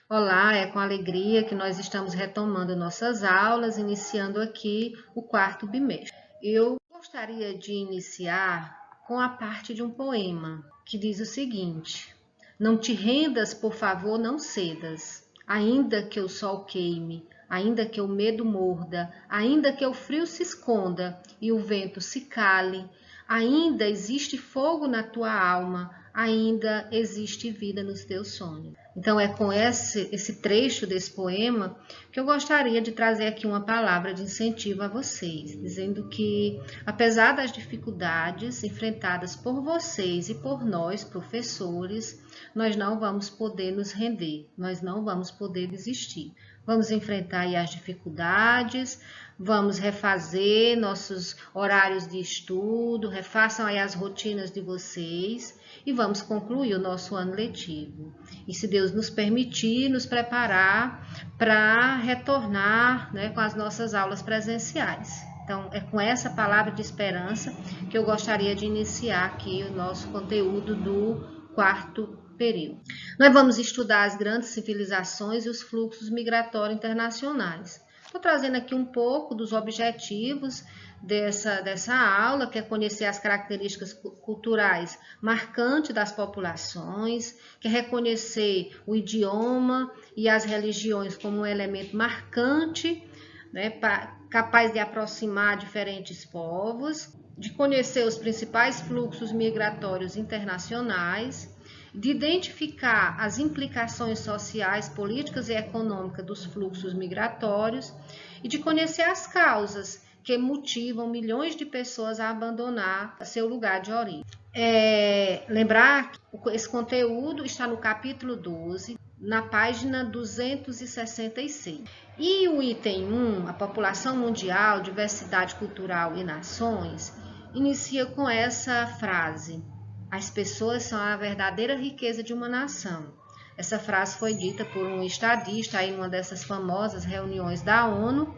Olá, é com alegria que nós estamos retomando nossas aulas, iniciando aqui o quarto bimestre. Eu gostaria de iniciar com a parte de um poema que diz o seguinte: Não te rendas, por favor, não cedas, ainda que o sol queime, ainda que o medo morda, ainda que o frio se esconda e o vento se cale, ainda existe fogo na tua alma, ainda existe vida nos teus sonhos. Então é com esse trecho desse poema que eu gostaria de trazer aqui uma palavra de incentivo a vocês, dizendo que apesar das dificuldades enfrentadas por vocês e por nós, professores, nós não vamos poder nos render, nós não vamos poder desistir. Vamos enfrentar aí as dificuldades, vamos refazer nossos horários de estudo, refaçam aí as rotinas de vocês e vamos concluir o nosso ano letivo. E se Deus nos permitir, nos preparar para retornar, né, com as nossas aulas presenciais. Então, é com essa palavra de esperança que eu gostaria de iniciar aqui o nosso conteúdo do quarto período. Nós vamos estudar as grandes civilizações e os fluxos migratórios internacionais. Estou trazendo aqui um pouco dos objetivos dessa aula, que é conhecer as características culturais marcantes das populações, que é reconhecer o idioma e as religiões como um elemento marcante, né, capaz de aproximar diferentes povos, de conhecer os principais fluxos migratórios internacionais, de identificar as implicações sociais, políticas e econômicas dos fluxos migratórios e de conhecer as causas que motivam milhões de pessoas a abandonar seu lugar de origem. Lembrar que esse conteúdo está no capítulo 12, na página 266. E o item 1, a população mundial, diversidade cultural e nações, inicia com essa frase: as pessoas são a verdadeira riqueza de uma nação. Essa frase foi dita por um estadista aí numa dessas famosas reuniões da ONU.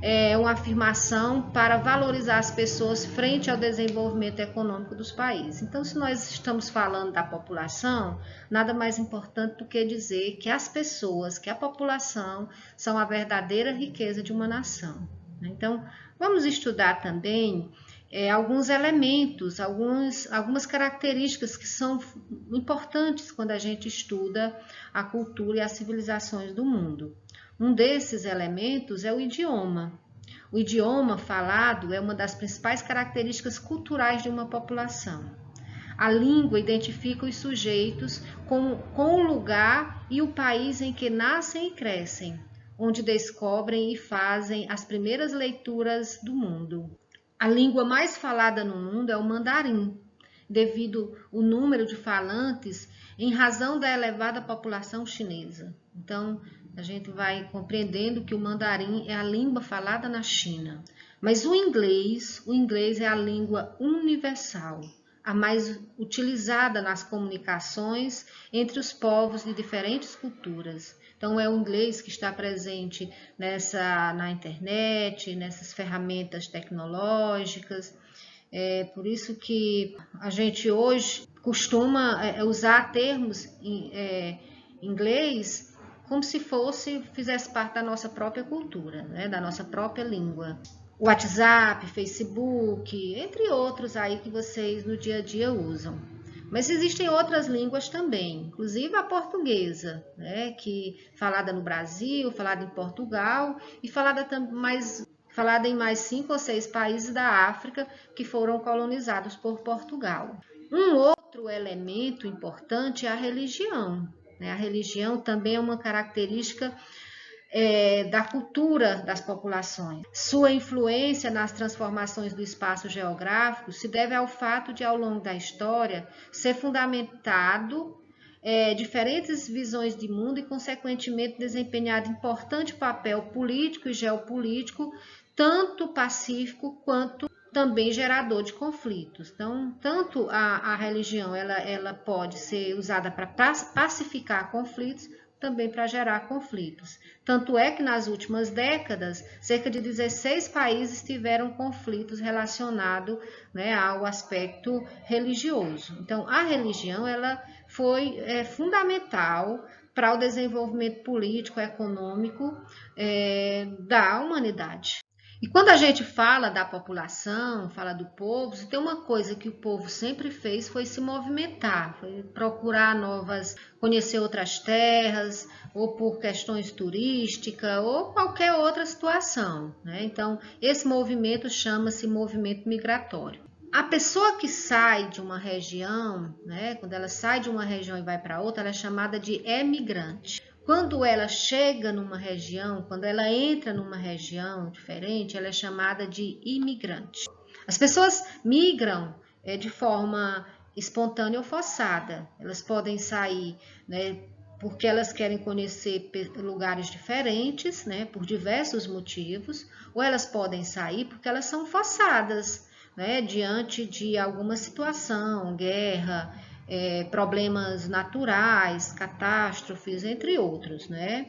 É uma afirmação para valorizar as pessoas frente ao desenvolvimento econômico dos países. Então, se nós estamos falando da população, nada mais importante do que dizer que as pessoas, que a população, são a verdadeira riqueza de uma nação. Então, vamos estudar também alguns elementos, algumas características que são importantes quando a gente estuda a cultura e as civilizações do mundo. Um desses elementos é o idioma. O idioma falado é uma das principais características culturais de uma população. A língua identifica os sujeitos com o lugar e o país em que nascem e crescem, onde descobrem e fazem as primeiras leituras do mundo. A língua mais falada no mundo é o mandarim, devido ao número de falantes em razão da elevada população chinesa. Então, a gente vai compreendendo que o mandarim é a língua falada na China. Mas o inglês é a língua universal, a mais utilizada nas comunicações entre os povos de diferentes culturas. Então, é o inglês que está presente na internet, nessas ferramentas tecnológicas. É por isso que a gente hoje costuma usar termos em inglês como se fizesse parte da nossa própria cultura, né? Da nossa própria língua. WhatsApp, Facebook, entre outros aí que vocês no dia a dia usam. Mas existem outras línguas também, inclusive a portuguesa, né? Que falada no Brasil, falada em Portugal e falada em mais 5 ou 6 países da África que foram colonizados por Portugal. Um outro elemento importante é a religião. A religião também é uma característica da cultura das populações. Sua influência nas transformações do espaço geográfico se deve ao fato de, ao longo da história, ser fundamentado diferentes visões de mundo e, consequentemente, desempenhado importante papel político e geopolítico, tanto pacífico quanto também gerador de conflitos. Então, tanto a religião ela pode ser usada para pacificar conflitos, também para gerar conflitos. Tanto é que nas últimas décadas, cerca de 16 países tiveram conflitos relacionados, né, ao aspecto religioso. Então, a religião ela foi fundamental para o desenvolvimento político e econômico da humanidade. E quando a gente fala da população, fala do povo, se tem uma coisa que o povo sempre fez foi se movimentar, foi procurar conhecer outras terras, ou por questões turísticas, ou qualquer outra situação, né? Então, esse movimento chama-se movimento migratório. A pessoa que sai de uma região, né, quando ela sai de uma região e vai para outra, ela é chamada de emigrante. Quando ela chega numa região, quando ela entra numa região diferente, ela é chamada de imigrante. As pessoas migram de forma espontânea ou forçada. Elas podem sair, né, porque elas querem conhecer lugares diferentes, né, por diversos motivos, ou elas podem sair porque elas são forçadas, né, diante de alguma situação, guerra, problemas naturais, catástrofes, entre outros, né?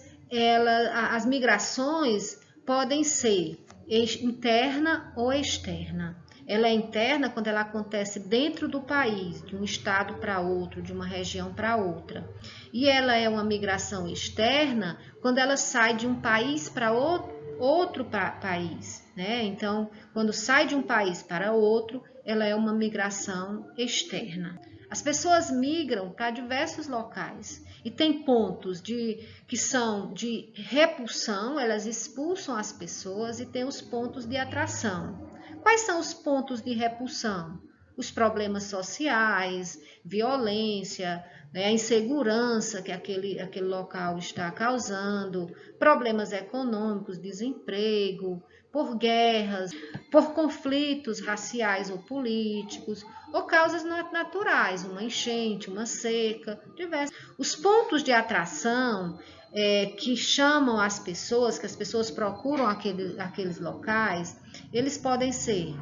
As migrações podem ser interna ou externa. Ela é interna quando ela acontece dentro do país, de um estado para outro, de uma região para outra. E ela é uma migração externa quando ela sai de um país para outro país, né? Então, quando sai de um país para outro, ela é uma migração externa. As pessoas migram para diversos locais e tem pontos que são de repulsão, elas expulsam as pessoas, e tem os pontos de atração. Quais são os pontos de repulsão? Os problemas sociais, violência, né, a insegurança que aquele local está causando, problemas econômicos, desemprego, por guerras, por conflitos raciais ou políticos, ou causas naturais, uma enchente, uma seca, diversas. Os pontos de atração que chamam as pessoas, que as pessoas procuram aqueles locais, eles podem ser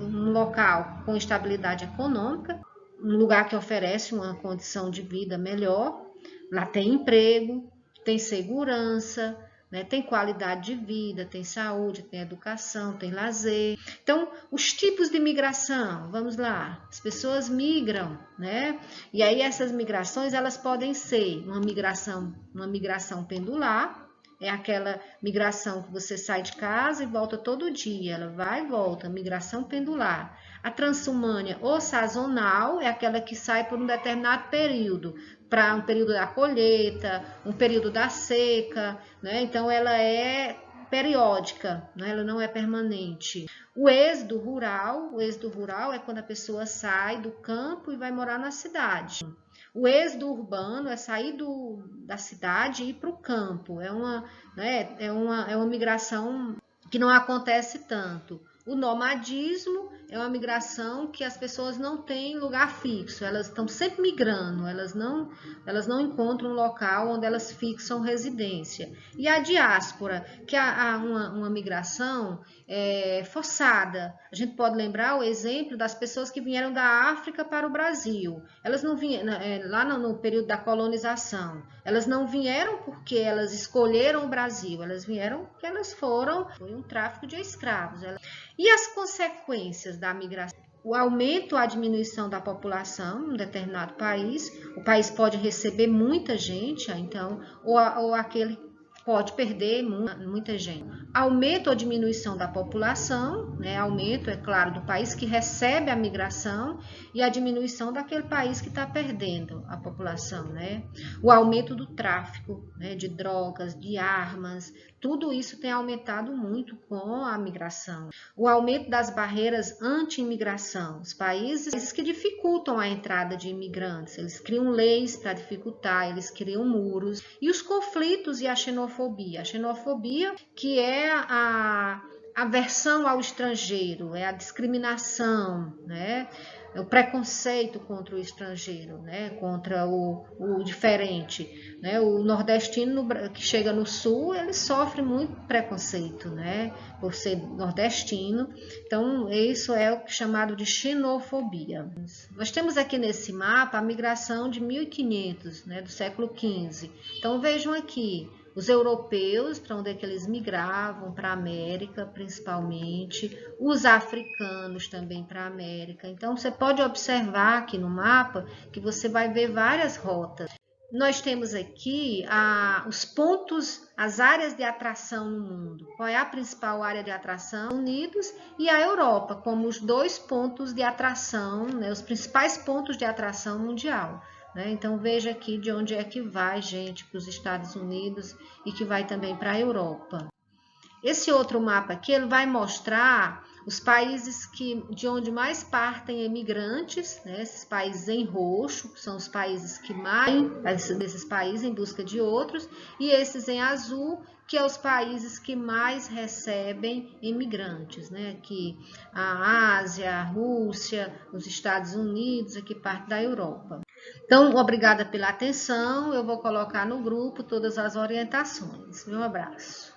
um local com estabilidade econômica, um lugar que oferece uma condição de vida melhor, lá tem emprego, tem segurança, né? Tem qualidade de vida, tem saúde, tem educação, tem lazer. Então, os tipos de migração, vamos lá, as pessoas migram, né? E aí essas migrações, elas podem ser uma migração pendular, é aquela migração que você sai de casa e volta todo dia, ela vai e volta, migração pendular. A transhumânia ou sazonal é aquela que sai por um determinado período, para um período da colheita, um período da seca, né? Então ela é periódica, né? Ela não é permanente. O êxodo rural é quando a pessoa sai do campo e vai morar na cidade. O êxodo urbano é sair da cidade e ir para o campo. É uma migração que não acontece tanto. O nomadismo é uma migração que as pessoas não têm lugar fixo, elas estão sempre migrando, elas não encontram um local onde elas fixam residência. E a diáspora, que é uma migração forçada. A gente pode lembrar o exemplo das pessoas que vieram da África para o Brasil. Elas não vieram, lá no período da colonização, elas não vieram porque elas escolheram o Brasil, elas vieram porque foi um tráfico de escravos. E as consequências da migração? O aumento ou a diminuição da população em um determinado país, o país pode receber muita gente, então, ou aquele pode perder muita gente. Aumento ou diminuição da população, né? Aumento, é claro, do país que recebe a migração e a diminuição daquele país que está perdendo a população, né? O aumento do tráfico, né, de drogas, de armas, tudo isso tem aumentado muito com a migração. O aumento das barreiras anti-imigração, os países que dificultam a entrada de imigrantes, eles criam leis para dificultar, eles criam muros. E os conflitos e a xenofobia. A xenofobia, que é a aversão ao estrangeiro, é a discriminação, né? É o preconceito contra o estrangeiro, né? Contra o diferente, né? O nordestino que chega no sul, ele sofre muito preconceito, né? Por ser nordestino. Então, isso é o chamado de xenofobia. Nós temos aqui nesse mapa a migração de 1500, né? Do século XV. Então, vejam aqui. Os europeus, para onde é que eles migravam, para a América principalmente, os africanos também para a América. Então, você pode observar aqui no mapa que você vai ver várias rotas. nós temos aqui os pontos, as áreas de atração no mundo. Qual é a principal área de atração? Estados Unidos e a Europa, como os dois pontos de atração, né, os principais pontos de atração mundial. Né? Então, veja aqui de onde é que vai gente para os Estados Unidos e que vai também para a Europa. Esse outro mapa aqui, ele vai mostrar os países de onde mais partem imigrantes, né? Esses países em roxo, que são os países que mais, desses países em busca de outros, e esses em azul, que é os países que mais recebem imigrantes, né? Aqui a Ásia, a Rússia, os Estados Unidos, aqui parte da Europa. Então, obrigada pela atenção, eu vou colocar no grupo todas as orientações. Um abraço.